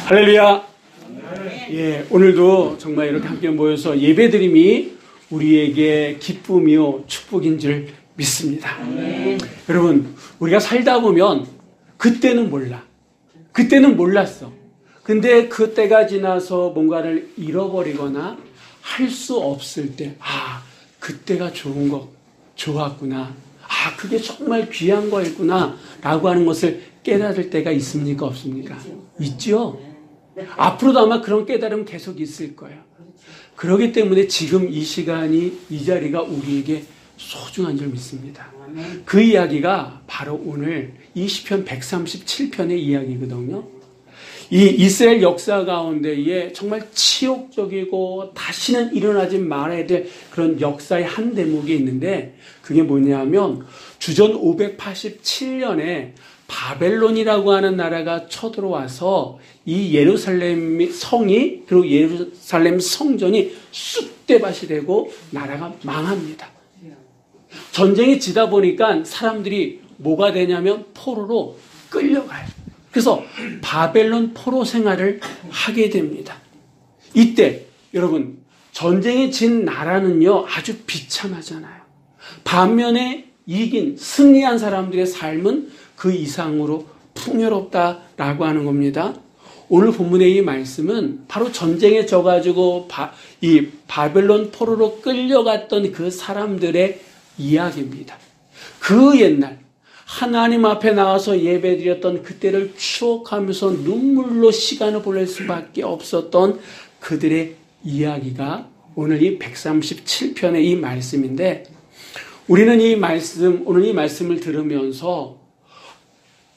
할렐루야. 예, 오늘도 정말 이렇게 함께 모여서 예배드림이 우리에게 기쁨이요 축복인 줄 믿습니다. 여러분, 우리가 살다 보면 그때는 몰라. 그때는 몰랐어. 근데 그때가 지나서 뭔가를 잃어버리거나 할 수 없을 때, 그때가 좋았구나. 그게 정말 귀한 거였구나. 라고 하는 것을 깨달을 때가 있습니까? 없습니까? 있죠? 앞으로도 아마 그런 깨달음 계속 있을 거예요. 그렇기 때문에 지금 이 시간이, 이 자리가 우리에게 소중한 줄 믿습니다. 그 이야기가 바로 오늘 이 시편 137편의 이야기거든요. 이 이스라엘 역사 가운데에 정말 치욕적이고 다시는 일어나지 말아야 될 그런 역사의 한 대목이 있는데, 그게 뭐냐면 주전 587년에 바벨론이라고 하는 나라가 쳐들어와서 이 예루살렘 성이, 그리고 예루살렘 성전이 쑥대밭이 되고 나라가 망합니다. 전쟁이 지다 보니까 사람들이 뭐가 되냐면 포로로 끌려가요. 그래서 바벨론 포로 생활을 하게 됩니다. 이때 여러분, 전쟁이 진 나라는요 아주 비참하잖아요. 반면에 승리한 사람들의 삶은 그 이상으로 풍요롭다라고 하는 겁니다. 오늘 본문의 이 말씀은 바로 전쟁에 져가지고 이 바벨론 포로로 끌려갔던 그 사람들의 이야기입니다. 그 옛날 하나님 앞에 나와서 예배드렸던 그때를 추억하면서 눈물로 시간을 보낼 수밖에 없었던 그들의 이야기가 오늘 이 137편의 이 말씀인데, 우리는 오늘 이 말씀을 들으면서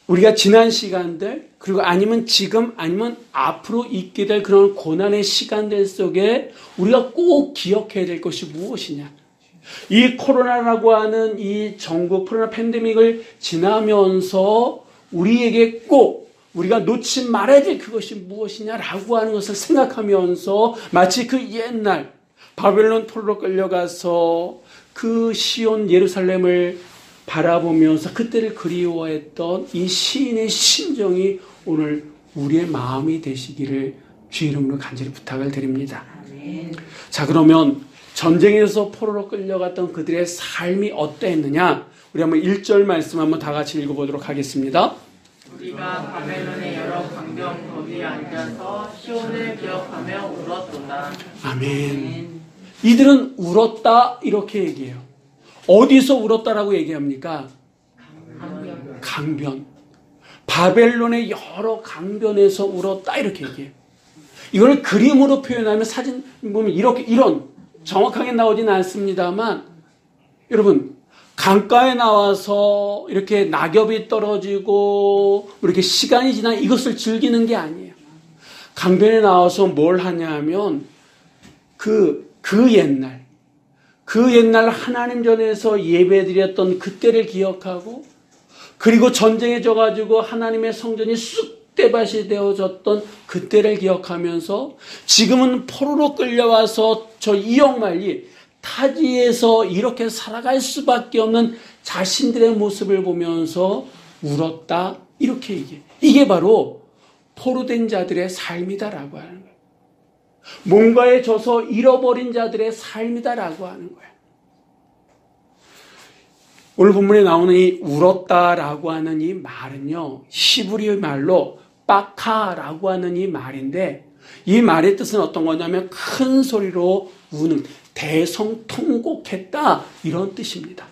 우리가 지난 시간들, 그리고 아니면 지금, 아니면 앞으로 있게 될 그런 고난의 시간들 속에 우리가 꼭 기억해야 될 것이 무엇이냐. 이 코로나라고 하는 이 전국 코로나 팬데믹을 지나면서 우리에게 꼭 우리가 놓지 말아야 될 그것이 무엇이냐라고 하는 것을 생각하면서, 마치 그 옛날 바벨론 포로로 끌려가서 그 시온 예루살렘을 바라보면서 그때를 그리워했던 이 시인의 심정이 오늘 우리의 마음이 되시기를 주 이름으로 간절히 부탁을 드립니다. 자, 그러면 전쟁에서 포로로 끌려갔던 그들의 삶이 어떠했느냐? 우리 한번 1절 말씀 한번 다 같이 읽어보도록 하겠습니다. 우리가 바벨론의 여러 강경 거기에 앉아서 시온을 기억하며 울었도다. 아멘. 이들은 울었다 이렇게 얘기해요. 어디서 울었다라고 얘기합니까? 강변. 바벨론의 여러 강변에서 울었다 이렇게 얘기해요. 이걸 그림으로 표현하면 사진 보면 이런 정확하게 나오진 않습니다만, 여러분, 강가에 나와서 이렇게 낙엽이 떨어지고 이렇게 시간이 지나 이것을 즐기는 게 아니에요. 강변에 나와서 뭘 하냐면 그 옛날 하나님 전에서 예배드렸던 그때를 기억하고, 그리고 전쟁에 져가지고 하나님의 성전이 쑥대밭이 되어졌던 그때를 기억하면서, 지금은 포로로 끌려와서 저 이역만리 타지에서 이렇게 살아갈 수밖에 없는 자신들의 모습을 보면서 울었다 이렇게 얘기해. 이게 바로 포로된 자들의 삶이다라고 하는 거예요. 뭔가에 져서 잃어버린 자들의 삶이다라고 하는 거예요. 오늘 본문에 나오는 이 울었다라고 하는 이 말은요, 히브리 말로 빠카라고 하는 이 말인데, 이 말의 뜻은 어떤 거냐면 큰 소리로 우는, 대성통곡했다 이런 뜻입니다.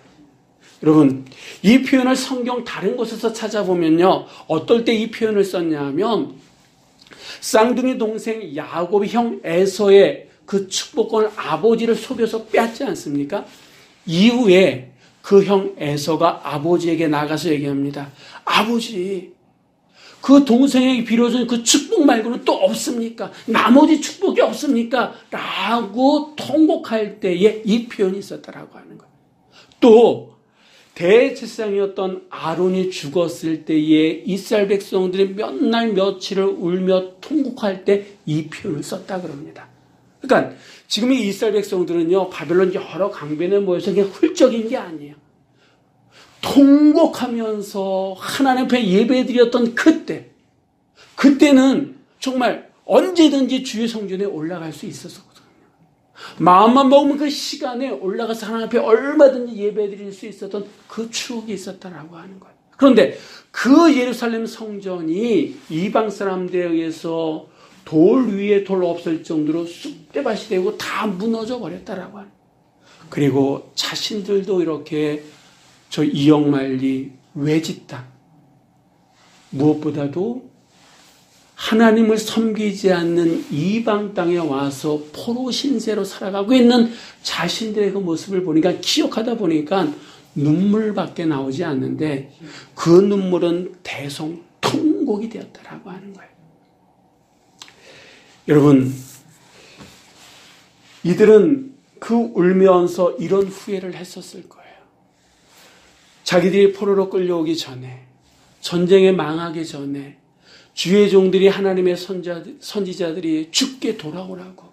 여러분, 이 표현을 성경 다른 곳에서 찾아보면요, 어떨 때 이 표현을 썼냐면 쌍둥이 동생 야곱이 형 에서의 그 축복권을 아버지를 속여서 뺐지 않습니까? 이후에 그 형 에서가 아버지에게 나가서 얘기합니다. 아버지, 그 동생에게 빌어준 그 축복 말고는 또 없습니까? 나머지 축복이 없습니까? 라고 통곡할 때에 이 표현이 있었다라고 하는 거예요. 또 대제사장이었던 아론이 죽었을 때에 이스라엘 백성들이 몇 날 며칠을 울며 통곡할 때 이 표현을 썼다 그럽니다. 그러니까 지금 이 이스라엘 백성들은요, 바벨론 여러 강변에 모여서 그냥 훌쩍인 게 아니에요. 통곡하면서 하나님 앞에 예배드렸던 그때는 정말 언제든지 주의 성전에 올라갈 수 있었거든요. 마음만 먹으면 그 시간에 올라가서 하나님 앞에 얼마든지 예배드릴 수 있었던 그 추억이 있었다라고 하는 거예요. 그런데 그 예루살렘 성전이 이방 사람들에 의해서 돌 위에 돌 없을 정도로 쑥대밭이 되고 다 무너져 버렸다라고 하는 거예요. 그리고 자신들도 이렇게 저 이역만리 외지 땅, 무엇보다도 하나님을 섬기지 않는 이방 땅에 와서 포로 신세로 살아가고 있는 자신들의 그 모습을 보니까, 기억하다 보니까 눈물밖에 나오지 않는데 그 눈물은 대성통곡이 되었다라고 하는 거예요. 여러분, 이들은 그 울면서 이런 후회를 했었을 거예요. 자기들이 포로로 끌려오기 전에, 전쟁에 망하기 전에 주의 종들이, 하나님의 선지자들이 죽게 돌아오라고,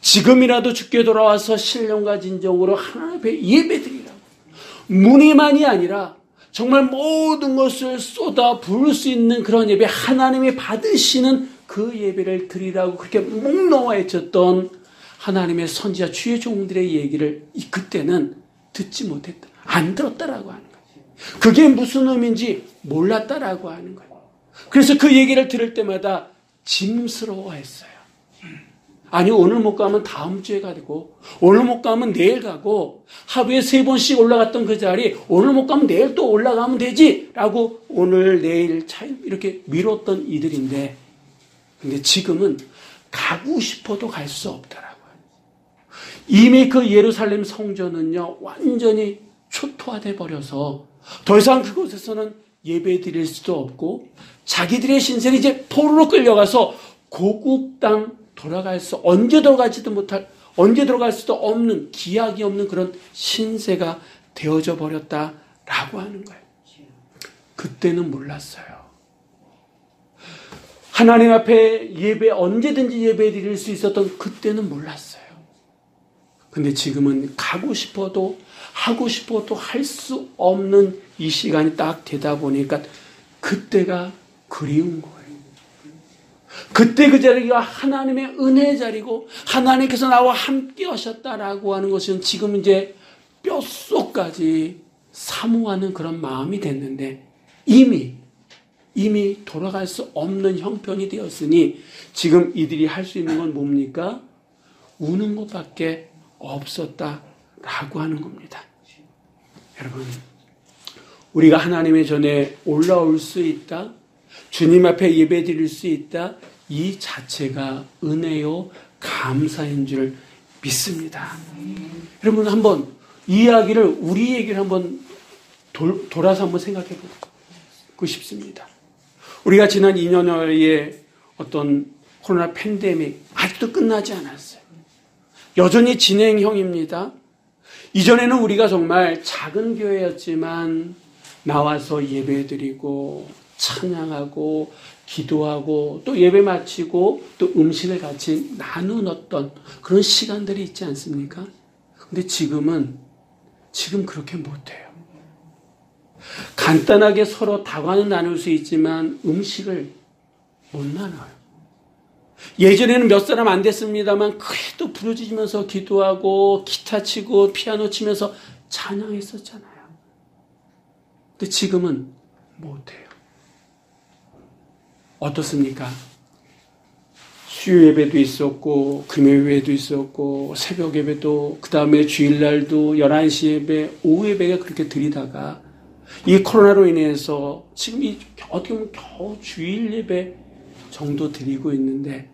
지금이라도 죽게 돌아와서 신령과 진정으로 하나님 앞에 예배드리라고, 문의만이 아니라 정말 모든 것을 쏟아 부을 수 있는 그런 예배, 하나님이 받으시는 그 예배를 드리라고 그렇게 목 놓아 외쳤던 하나님의 선지자 주의 종들의 얘기를 그때는 듣지 못했다, 안 들었다라고 하는 거예요. 그게 무슨 의미인지 몰랐다라고 하는 거예요. 그래서 그 얘기를 들을 때마다 짐스러워했어요. 아니, 오늘 못 가면 다음 주에 가고, 오늘 못 가면 내일 가고, 하루에 3번씩 올라갔던 그 자리 오늘 못 가면 내일 또 올라가면 되지 라고 오늘 내일 차이 이렇게 미뤘던 이들인데, 근데 지금은 가고 싶어도 갈 수 없더라고요. 이미 그 예루살렘 성전은요 완전히 초토화돼 버려서 더 이상 그곳에서는 예배 드릴 수도 없고, 자기들의 신세는 이제 포로로 끌려가서 고국 땅 돌아갈 수, 언제 들어갈 수도 없는, 기약이 없는 그런 신세가 되어져 버렸다라고 하는 거예요. 그때는 몰랐어요. 하나님 앞에 언제든지 예배 드릴 수 있었던 그때는 몰랐어요. 근데 지금은 가고 싶어도 하고 싶어도 할 수 없는 이 시간이 딱 되다 보니까 그때가 그리운 거예요. 그때 그 자리가 하나님의 은혜의 자리고 하나님께서 나와 함께 하셨다라고 하는 것은 지금 이제 뼛속까지 사모하는 그런 마음이 됐는데, 이미 돌아갈 수 없는 형편이 되었으니 지금 이들이 할 수 있는 건 뭡니까? 우는 것밖에 없었다라고 하는 겁니다. 여러분, 우리가 하나님의 전에 올라올 수 있다, 주님 앞에 예배 드릴 수 있다, 이 자체가 은혜요 감사인 줄 믿습니다. 여러분, 한번 이 이야기를, 우리 얘기를 한번 돌아서 한번 생각해 보고 싶습니다. 우리가 지난 2년여의 어떤 코로나 팬데믹 아직도 끝나지 않았어요. 여전히 진행형입니다. 이전에는 우리가 정말 작은 교회였지만 나와서 예배드리고 찬양하고 기도하고 또 예배 마치고 또 음식을 같이 나누었던 그런 시간들이 있지 않습니까? 근데 지금 그렇게 못해요. 간단하게 서로 다과는 나눌 수 있지만 음식을 못 나눠요. 예전에는 몇 사람 안 됐습니다만 그래도 부르짖으면서 기도하고 기타 치고 피아노 치면서 찬양했었잖아요. 근데 지금은 못해요. 어떻습니까? 수요 예배도 있었고 금요 예배도 있었고 새벽 예배도, 그 다음에 주일날도 11시 예배, 오후 예배가 그렇게 드리다가 이 코로나로 인해서 지금 어떻게 보면 겨우 주일 예배 정도 드리고 있는데,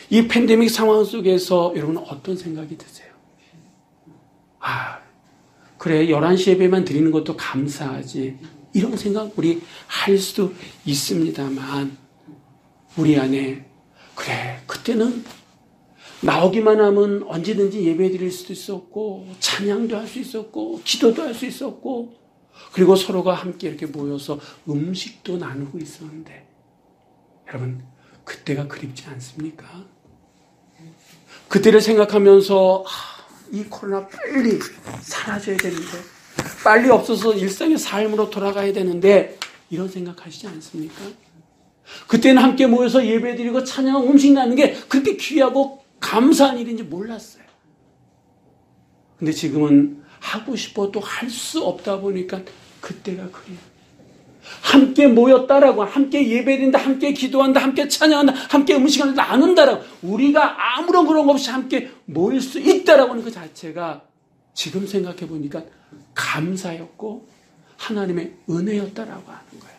이 팬데믹 상황 속에서 여러분은 어떤 생각이 드세요? 그래, 11시 예배만 드리는 것도 감사하지, 이런 생각 우리 할 수도 있습니다만, 우리 안에 그래, 그때는 나오기만 하면 언제든지 예배 드릴 수도 있었고 찬양도 할 수 있었고 기도도 할 수 있었고, 그리고 서로가 함께 이렇게 모여서 음식도 나누고 있었는데, 여러분 그때가 그립지 않습니까? 그때를 생각하면서 이 코로나 빨리 사라져야 되는데, 빨리 없어서 일상의 삶으로 돌아가야 되는데, 이런 생각하시지 않습니까? 그때는 함께 모여서 예배드리고 찬양 음식 나누는 게 그렇게 귀하고 감사한 일인지 몰랐어요. 근데 지금은 하고 싶어도 할 수 없다 보니까 그때가 그래요. 함께 모였다라고, 함께 예배드린다, 함께 기도한다, 함께 찬양한다, 함께 음식을 나눈다라고, 우리가 아무런 그런 것 없이 함께 모일 수 있다라고 하는 그 자체가 지금 생각해 보니까 감사였고 하나님의 은혜였다라고 하는 거예요.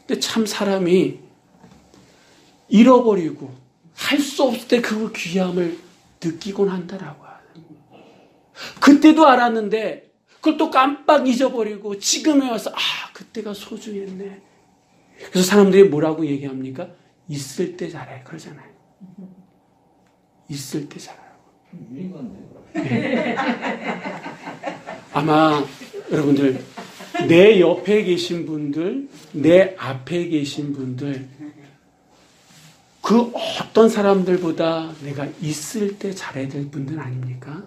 근데 참 사람이 잃어버리고 할 수 없을 때 그 귀함을 느끼곤 한다라고 하는 거예요. 그때도 알았는데 그걸 또 깜빡 잊어버리고 지금에 와서 그때가 소중했네. 그래서 사람들이 뭐라고 얘기합니까? 있을 때 잘해 그러잖아요. 있을 때 잘하라고. 네. 아마 여러분들 내 옆에 계신 분들, 내 앞에 계신 분들, 그 어떤 사람들보다 내가 있을 때 잘해야 될 분들 아닙니까?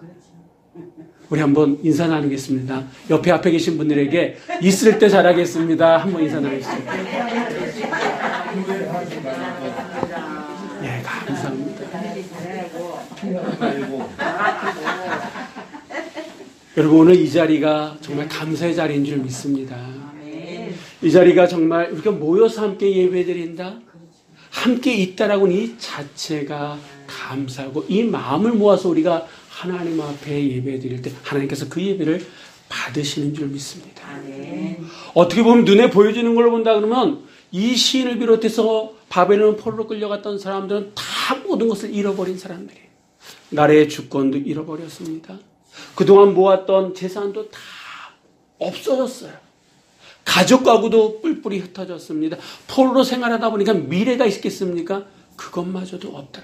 우리 한번 인사 나누겠습니다. 옆에 앞에 계신 분들에게 있을 때 잘하겠습니다. 한번 인사 나누겠습니다. 예, 감사합니다. 여러분, 오늘 이 자리가 정말 감사의 자리인 줄 믿습니다. 이 자리가 정말 우리가 모여서 함께 예배드린다, 함께 있다라고는 이 자체가 감사하고, 이 마음을 모아서 우리가 하나님 앞에 예배드릴 때 하나님께서 그 예배를 받으시는 줄 믿습니다. 어떻게 보면 눈에 보여지는 걸로 본다 그러면 이 시인을 비롯해서 바벨론 포로로 끌려갔던 사람들은 다 모든 것을 잃어버린 사람들이에요. 나라의 주권도 잃어버렸습니다. 그동안 모았던 재산도 다 없어졌어요. 가족 가구도 뿔뿔이 흩어졌습니다. 포로로 생활하다 보니까 미래가 있겠습니까? 그것마저도 없다.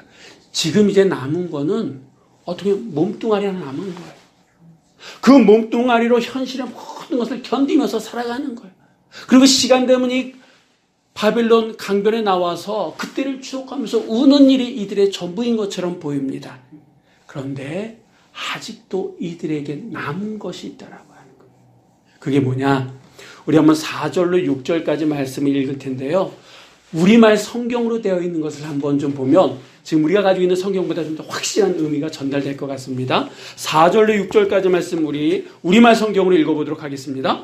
지금 이제 남은 거는 어떻게 몸뚱아리 하나 남은 거예요. 그 몸뚱아리로 현실의 모든 것을 견디면서 살아가는 거예요. 그리고 시간 되면 이 바벨론 강변에 나와서 그때를 추억하면서 우는 일이 이들의 전부인 것처럼 보입니다. 그런데 아직도 이들에게 남은 것이 있다라고 하는 거예요. 그게 뭐냐? 우리 한번 4절로 6절까지 말씀을 읽을 텐데요. 우리말 성경으로 되어 있는 것을 한번 좀 보면 지금 우리가 가지고 있는 성경보다 좀 더 확실한 의미가 전달될 것 같습니다. 4절로 6절까지 말씀 우리말 성경으로 읽어보도록 하겠습니다.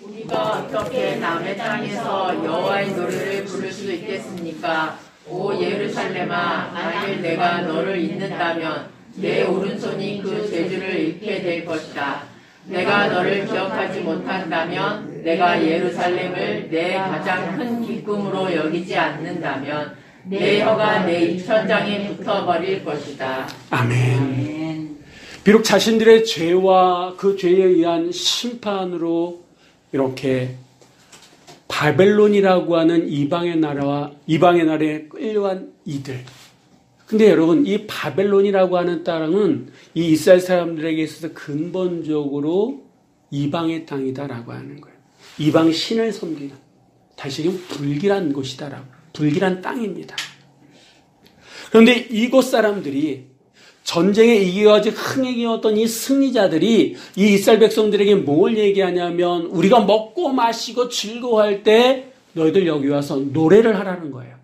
우리가 어떻게 남의 땅에서 여호와의 노래를 부를 수 있겠습니까? 오 예루살렘아, 만일 내가 너를 잊는다면 내 오른손이 그 죄주를 잃게 될 것이다. 내가 너를 기억하지 못한다면, 내가 예루살렘을 내 가장 큰 기쁨으로 여기지 않는다면 내 혀가 내 입천장에 붙어버릴 것이다. 아멘. 비록 자신들의 죄와 그 죄에 의한 심판으로 이렇게 바벨론이라고 하는 이방의 나라에 끌려간 이들. 근데 여러분, 이 바벨론이라고 하는 땅은 이 이스라엘 사람들에게 있어서 근본적으로 이방의 땅이다라고 하는 거예요. 이방 신을 섬기는, 다시 얘기하면 불길한 곳이다라고. 불길한 땅입니다. 그런데 이곳 사람들이 전쟁에 이겨가지고 흥행이었던 이 승리자들이 이 이스라엘 백성들에게 뭘 얘기하냐면, 우리가 먹고 마시고 즐거워할 때 너희들 여기 와서 노래를 하라는 거예요.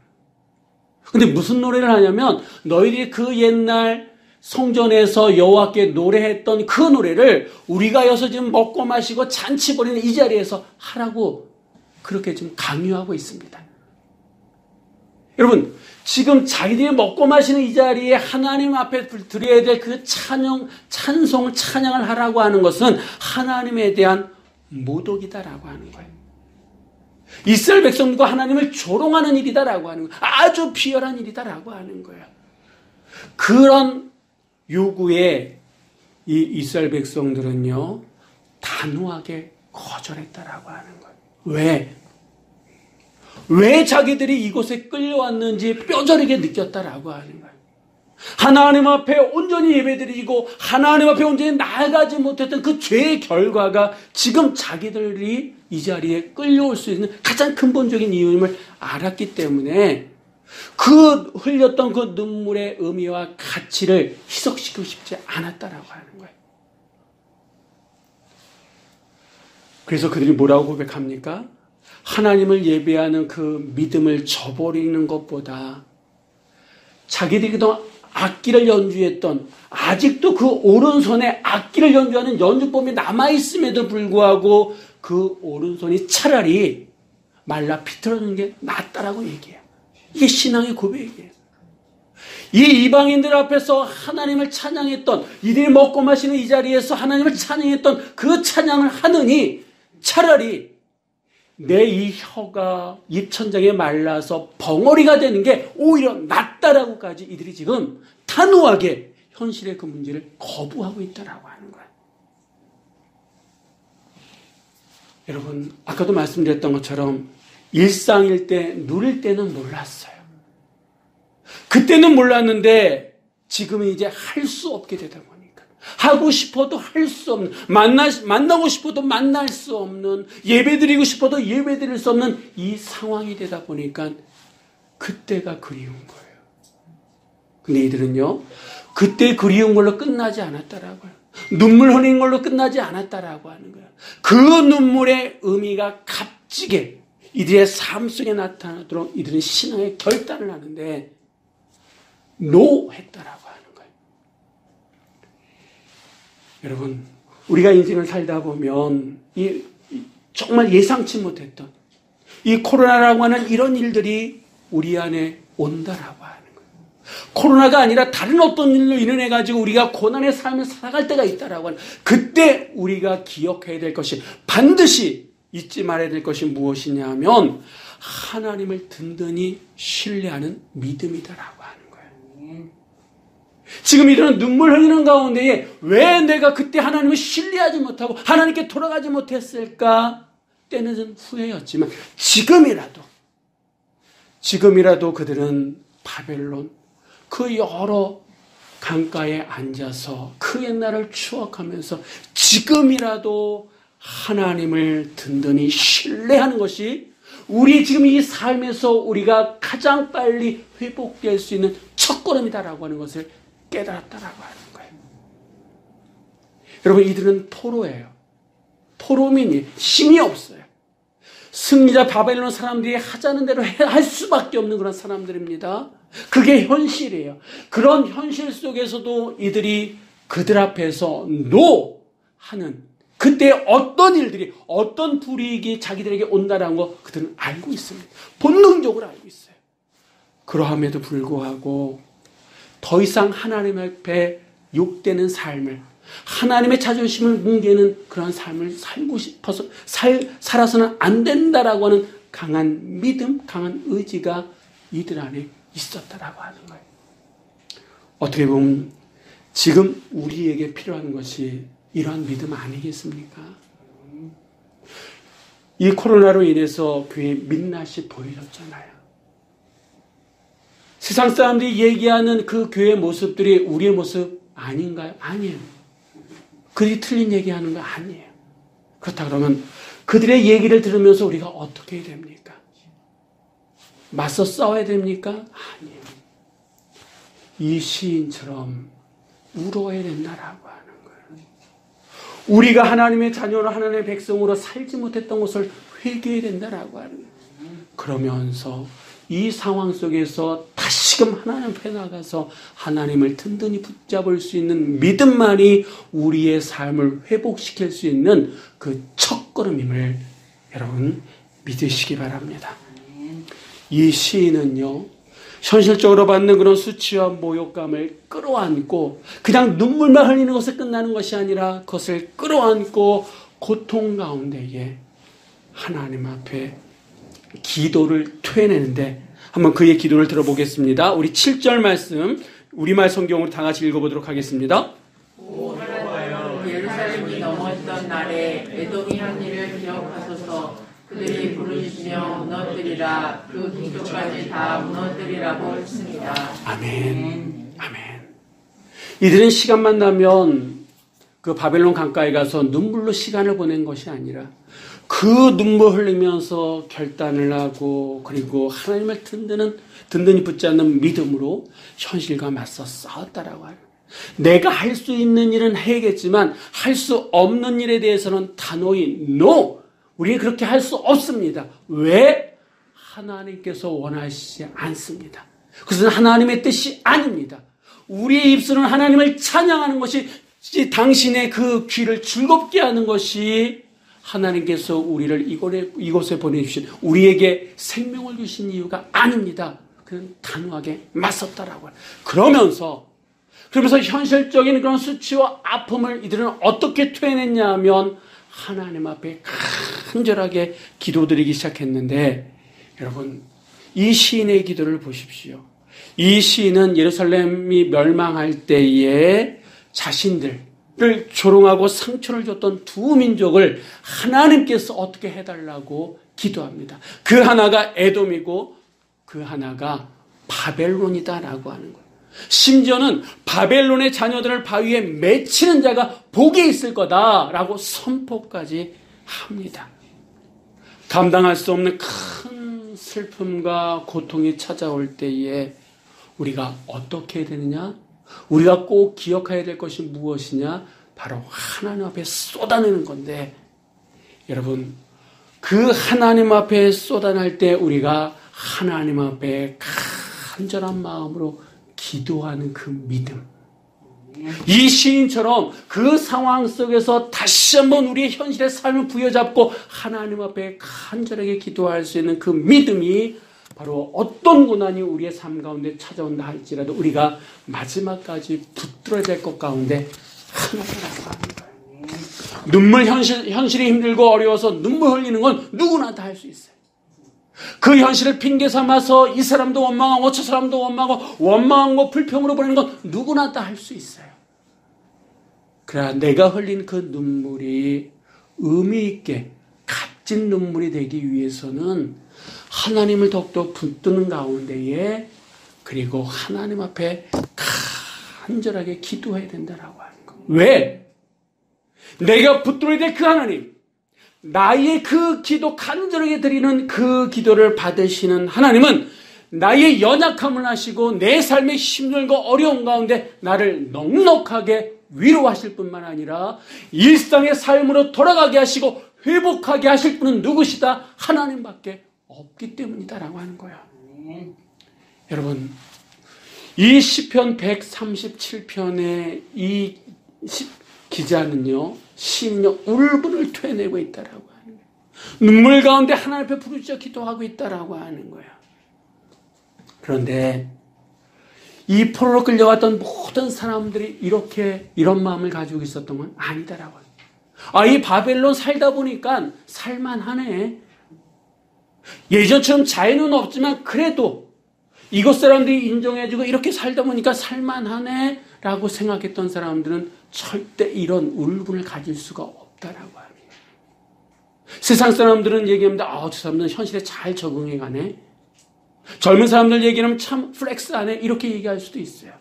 근데 무슨 노래를 하냐면, 너희들이 그 옛날 성전에서 여호와께 노래했던 그 노래를 우리가 여기서 지금 먹고 마시고 잔치 벌이는 이 자리에서 하라고 그렇게 지금 강요하고 있습니다. 여러분, 지금 자기들이 먹고 마시는 이 자리에 하나님 앞에 드려야 될 그 찬송을, 찬양을 하라고 하는 것은 하나님에 대한 모독이다라고 하는 거예요. 이스라엘 백성들과 하나님을 조롱하는 일이다라고 하는 거예요. 아주 비열한 일이다라고 하는 거예요. 그런 요구에 이 이스라엘 백성들은요, 단호하게 거절했다라고 하는 거예요. 왜 자기들이 이곳에 끌려왔는지 뼈저리게 느꼈다라고 하는 거예요. 하나님 앞에 온전히 예배드리고 하나님 앞에 온전히 나아가지 못했던 그 죄의 결과가 지금 자기들이 이 자리에 끌려올 수 있는 가장 근본적인 이유임을 알았기 때문에 그 흘렸던 그 눈물의 의미와 가치를 희석시키고 싶지 않았다라고 하는 거예요. 그래서 그들이 뭐라고 고백합니까? 하나님을 예배하는 그 믿음을 저버리는 것보다 자기들이 그동안 악기를 연주했던, 아직도 그 오른손에 악기를 연주하는 연주법이 남아있음에도 불구하고 그 오른손이 차라리 말라 비틀어지는 게 낫다라고 얘기해요. 이게 신앙의 고백이에요. 이 이방인들 앞에서 하나님을 찬양했던, 이들이 먹고 마시는 이 자리에서 하나님을 찬양했던 그 찬양을 하느니 차라리 내 이 혀가 입천장에 말라서 벙어리가 되는 게 오히려 낫다라고까지 이들이 지금 단호하게 현실의 그 문제를 거부하고 있다라고 하는 거예요. 여러분, 아까도 말씀드렸던 것처럼 일상일 때, 누릴 때는 몰랐어요. 그때는 몰랐는데 지금은 이제 할 수 없게 되다 보니까, 하고 싶어도 할 수 없는, 만나고 싶어도 만날 수 없는, 예배드리고 싶어도 예배드릴 수 없는 이 상황이 되다 보니까 그때가 그리운 거예요. 근데 이들은요, 그때 그리운 걸로 끝나지 않았다라고요. 눈물 흘린 걸로 끝나지 않았다라고 하는 거예요. 그 눈물의 의미가 값지게 이들의 삶 속에 나타나도록 이들은 신앙의 결단을 하는데 했다라고 하는 거예요. 여러분, 우리가 인생을 살다 보면 정말 예상치 못했던 이 코로나라고 하는 이런 일들이 우리 안에 온다라고 하는 거예요. 코로나가 아니라 다른 어떤 일로 인해가지고 우리가 고난의 삶을 살아갈 때가 있다라고 하는, 그때 우리가 기억해야 될 것이, 반드시 잊지 말아야 될 것이 무엇이냐면 하나님을 든든히 신뢰하는 믿음이다라고 하는 거예요. 지금 이런 눈물 흘리는 가운데에 왜 내가 그때 하나님을 신뢰하지 못하고 하나님께 돌아가지 못했을까? 때는 후회였지만 지금이라도 그들은 바벨론 그 여러 강가에 앉아서 그 옛날을 추억하면서 지금이라도 하나님을 든든히 신뢰하는 것이 우리 지금 이 삶에서 우리가 가장 빨리 회복될 수 있는 첫걸음이다라고 하는 것을 깨달았다라고 하는 거예요. 여러분, 이들은 포로예요. 포로민이 힘이 없어요. 승리자 바벨론 사람들이 하자는 대로 할 수밖에 없는 그런 사람들입니다. 그게 현실이에요. 그런 현실 속에서도 이들이 그들 앞에서 하는, 그때 어떤 일들이, 어떤 불이익이 자기들에게 온다는 거 그들은 알고 있습니다. 본능적으로 알고 있어요. 그러함에도 불구하고 더 이상 하나님 앞에 욕되는 삶을, 하나님의 자존심을 뭉개는 그런 삶을 살고 싶어서 살아서는 안 된다라고 하는 강한 믿음, 강한 의지가 이들 안에 있었다라고 하는 거예요. 어떻게 보면 지금 우리에게 필요한 것이 이러한 믿음 아니겠습니까? 이 코로나로 인해서 교회 민낯이 보여졌잖아요. 세상 사람들이 얘기하는 그 교회 모습들이 우리의 모습 아닌가요? 아니에요. 그들이 틀린 얘기하는 거 아니에요. 그렇다 그러면 그들의 얘기를 들으면서 우리가 어떻게 해야 됩니까? 맞서 싸워야 됩니까? 아니에요. 이 시인처럼 울어야 된다라고 하는 거예요. 우리가 하나님의 자녀로 하나님의 백성으로 살지 못했던 것을 회개해야 된다라고 하는 거예요. 그러면서 이 상황 속에서 다시금 하나님 앞에 나가서 하나님을 든든히 붙잡을 수 있는 믿음만이 우리의 삶을 회복시킬 수 있는 그 첫걸음임을 여러분 믿으시기 바랍니다. 이 시인은요, 현실적으로 받는 그런 수치와 모욕감을 끌어안고 그냥 눈물만 흘리는 것에 끝나는 것이 아니라 그것을 끌어안고 고통 가운데에 하나님 앞에 기도를 토해내는데, 한번 그의 기도를 들어보겠습니다. 우리 7절 말씀 우리말 성경으로 다 같이 읽어보도록 하겠습니다. 오 하나님, 예루살렘이 넘어졌던 날에 에돔이 한 일을 기억하소서. 그들이 부르짖으며 무너뜨리라. 그 동쪽까지 다 무너뜨리라고 했습니다. 아멘. 아멘. 이들은 시간만 나면 그 바벨론 강가에 가서 눈물로 시간을 보낸 것이 아니라 그 눈물 흘리면서 결단을 하고, 그리고 하나님을 든든히 붙잡는 믿음으로 현실과 맞서 싸웠다라고 하는, 내가 할 수 있는 일은 해야겠지만 할 수 없는 일에 대해서는 단호히 우리는 그렇게 할 수 없습니다. 왜? 하나님께서 원하시지 않습니다. 그것은 하나님의 뜻이 아닙니다. 우리의 입술은 하나님을 찬양하는 것이, 당신의 그 귀를 즐겁게 하는 것이 하나님께서 우리를 이곳에 보내주신, 우리에게 생명을 주신 이유가 아닙니다. 그는 단호하게 맞섰다라고. 그러면서 현실적인 그런 수치와 아픔을 이들은 어떻게 토해냈냐 하면 하나님 앞에 간절하게 기도드리기 시작했는데, 여러분, 이 시인의 기도를 보십시오. 이 시인은 예루살렘이 멸망할 때에 자신들을 조롱하고 상처를 줬던 두 민족을 하나님께서 어떻게 해달라고 기도합니다. 그 하나가 에돔이고 그 하나가 바벨론이다라고 하는 거예요. 심지어는 바벨론의 자녀들을 바위에 맺히는 자가 복이 있을 거다라고 선포까지 합니다. 감당할 수 없는 큰 슬픔과 고통이 찾아올 때에 우리가 어떻게 해야 되느냐? 우리가 꼭 기억해야 될 것이 무엇이냐? 바로 하나님 앞에 쏟아내는 건데, 여러분, 그 하나님 앞에 쏟아낼 때 우리가 하나님 앞에 간절한 마음으로 기도하는 그 믿음, 이 시인처럼 그 상황 속에서 다시 한번 우리의 현실의 삶을 부여잡고 하나님 앞에 간절하게 기도할 수 있는 그 믿음이 바로 어떤 고난이 우리의 삶 가운데 찾아온다 할지라도 우리가 마지막까지 붙들어야 될 것 가운데 하나라고 하는 거예요. 눈물 현실이 힘들고 어려워서 눈물 흘리는 건 누구나 다 할 수 있어요. 그 현실을 핑계 삼아서 이 사람도 원망하고 저 사람도 원망한 거 불평으로 보내는 건 누구나 다 할 수 있어요. 그러나 내가 흘린 그 눈물이 의미 있게 값진 눈물이 되기 위해서는 하나님을 더욱더 붙드는 가운데에, 그리고 하나님 앞에 간절하게 기도해야 된다라고 하는 거. 왜? 내가 붙들어야 될 그 하나님, 나의 그 기도, 간절하게 드리는 그 기도를 받으시는 하나님은 나의 연약함을 아시고 내 삶의 힘들고 어려운 가운데 나를 넉넉하게 위로하실 뿐만 아니라 일상의 삶으로 돌아가게 하시고 회복하게 하실 분은 누구시다? 하나님밖에 없기 때문이다라고 하는 거야. 여러분, 이 시편 137편의 이 기자는요, 시인은요, 울분을 토해내고 있다라고 하는 거예요. 눈물 가운데 하나님 앞에 부르짖어 기도하고 있다라고 하는 거야. 그런데 이 포로로 끌려갔던 모든 사람들이 이런 마음을 가지고 있었던 건 아니다라고 해요. 이 바벨론 살다 보니까 살만하네. 예전처럼 자유는 없지만 그래도 이곳 사람들이 인정해주고 이렇게 살다 보니까 살만하네 라고 생각했던 사람들은 절대 이런 울분을 가질 수가 없다라고 합니다. 세상 사람들은 얘기합니다. 저 사람들은 현실에 잘 적응해가네. 젊은 사람들 얘기하면 참 플렉스하네. 이렇게 얘기할 수도 있어요.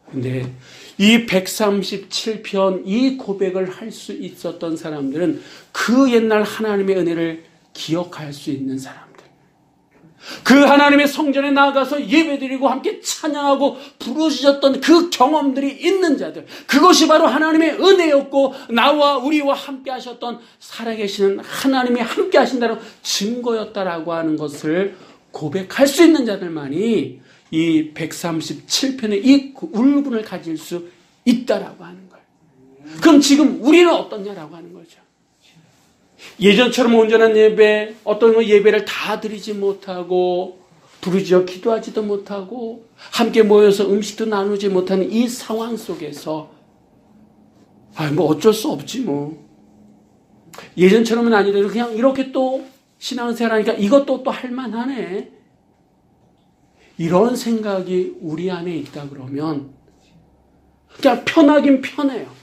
근데 이 137편 이 고백을 할 수 있었던 사람들은 그 옛날 하나님의 은혜를 기억할 수 있는 사람들, 그 하나님의 성전에 나아가서 예배드리고 함께 찬양하고 부르짖었던 그 경험들이 있는 자들, 그것이 바로 하나님의 은혜였고 나와 우리와 함께 하셨던 살아계시는 하나님이 함께 하신다는 증거였다라고 하는 것을 고백할 수 있는 자들만이 이 137편의 이 울분을 가질 수 있다라고 하는 거예요. 그럼 지금 우리는 어떠냐라고 하는 거죠. 예전처럼 온전한 예배, 어떤 예배를 다 드리지 못하고 부르짖어 기도하지도 못하고 함께 모여서 음식도 나누지 못하는 이 상황 속에서 어쩔 수 없지 뭐. 예전처럼은 아니더라도 그냥 이렇게 또 신앙생활 하니까 이것도 또 할만하네. 이런 생각이 우리 안에 있다 그러면 그냥 편하긴 편해요.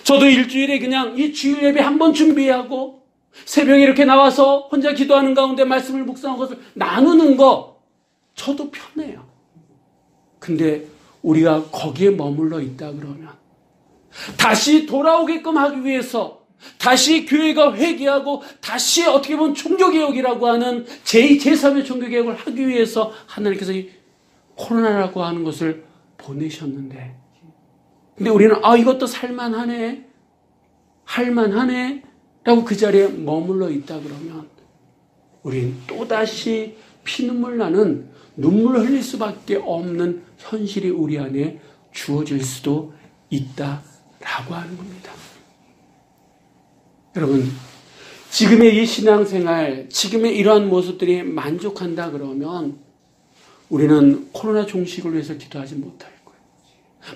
저도 일주일에 그냥 이 주일 예배 한번 준비하고 새벽에 이렇게 나와서 혼자 기도하는 가운데 말씀을 묵상하는 것을 나누는 거 저도 편해요. 근데 우리가 거기에 머물러 있다 그러면 다시 돌아오게끔 하기 위해서 다시 교회가 회개하고 다시 어떻게 보면 종교개혁이라고 하는 제2, 제3의 종교개혁을 하기 위해서 하나님께서 이 코로나라고 하는 것을 보내셨는데, 근데 우리는 이것도 살만하네, 할만하네 라고 그 자리에 머물러 있다 그러면 우린 또다시 피눈물 나는 눈물을 흘릴 수밖에 없는 현실이 우리 안에 주어질 수도 있다라고 하는 겁니다. 여러분, 지금의 이 신앙생활, 지금의 이러한 모습들이 만족한다 그러면 우리는 코로나 종식을 위해서 기도하지 못할 거예요.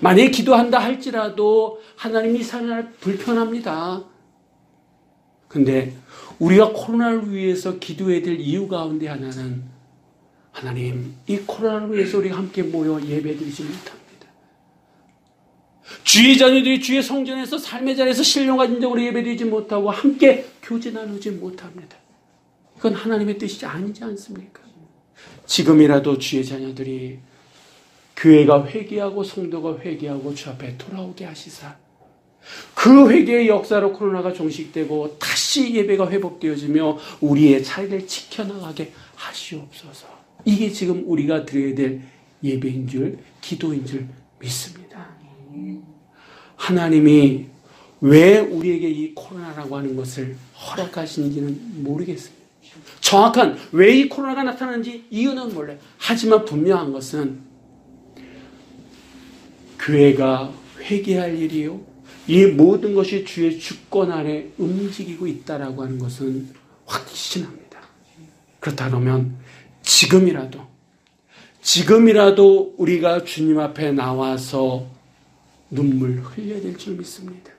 만약에 기도한다 할지라도 하나님이 사는 불편합니다. 근데 우리가 코로나를 위해서 기도해야 될 이유 가운데 하나는 하나님, 이 코로나를 위해서 우리가 함께 모여 예배드리지 못합니다. 주의 자녀들이 주의 성전에서 삶의 자리에서 신령한 인정으로 예배드리지 못하고 함께 교제 나누지 못합니다. 이건 하나님의 뜻이 아니지 않습니까? 지금이라도 주의 자녀들이 교회가 회개하고 성도가 회개하고 주 앞에 돌아오게 하시사 그 회개의 역사로 코로나가 종식되고 다시 예배가 회복되어지며 우리의 차례를 지켜나가게 하시옵소서. 이게 지금 우리가 드려야 될 예배인 줄, 기도인 줄 믿습니다. 하나님이 왜 우리에게 이 코로나라고 하는 것을 허락하시는지는 모르겠습니다. 정확한 왜 이 코로나가 나타나는지 이유는 몰라요. 하지만 분명한 것은 교회가 회개할 일이요, 이 모든 것이 주의 주권 아래 움직이고 있다라고 하는 것은 확신합니다. 그렇다면 지금이라도 우리가 주님 앞에 나와서 눈물 흘려야 될 줄 믿습니다.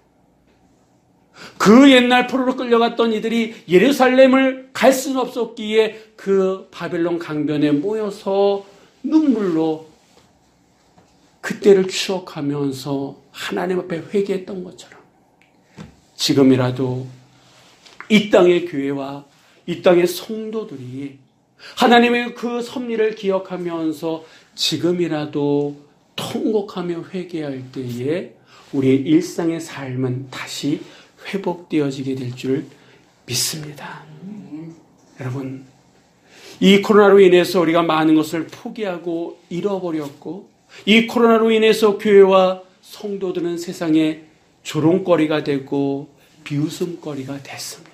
그 옛날 포로로 끌려갔던 이들이 예루살렘을 갈 수는 없었기에 그 바벨론 강변에 모여서 눈물로 그때를 추억하면서 하나님 앞에 회개했던 것처럼 지금이라도 이 땅의 교회와 이 땅의 성도들이 하나님의 그 섭리를 기억하면서 지금이라도 통곡하며 회개할 때에 우리의 일상의 삶은 다시 회복되어지게 될 줄 믿습니다. 여러분, 이 코로나로 인해서 우리가 많은 것을 포기하고 잃어버렸고, 이 코로나로 인해서 교회와 성도들은 세상에 조롱거리가 되고 비웃음거리가 됐습니다.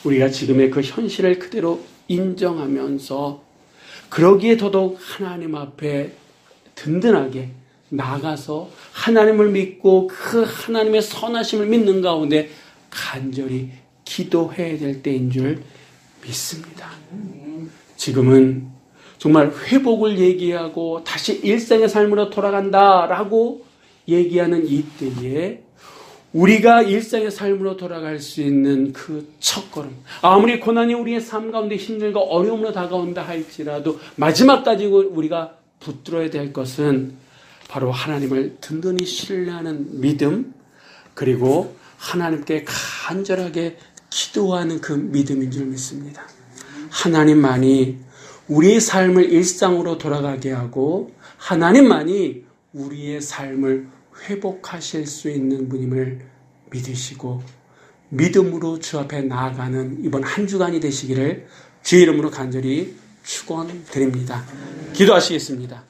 우리가 지금의 그 현실을 그대로 인정하면서 그러기에 더더욱 하나님 앞에 든든하게 나가서 하나님을 믿고 그 하나님의 선하심을 믿는 가운데 간절히 기도해야 될 때인 줄 믿습니다. 지금은 정말 회복을 얘기하고 다시 일상의 삶으로 돌아간다라고 얘기하는 이때에 우리가 일상의 삶으로 돌아갈 수 있는 그 첫걸음, 아무리 고난이 우리의 삶 가운데 힘들고 어려움으로 다가온다 할지라도 마지막까지 우리가 붙들어야 될 것은 바로 하나님을 든든히 신뢰하는 믿음, 그리고 하나님께 간절하게 기도하는 그 믿음인 줄 믿습니다. 하나님만이 우리의 삶을 일상으로 돌아가게 하고 하나님만이 우리의 삶을 회복하실 수 있는 분임을 믿으시고 믿음으로 주 앞에 나아가는 이번 한 주간이 되시기를 주의 이름으로 간절히 축원드립니다. 기도하시겠습니다.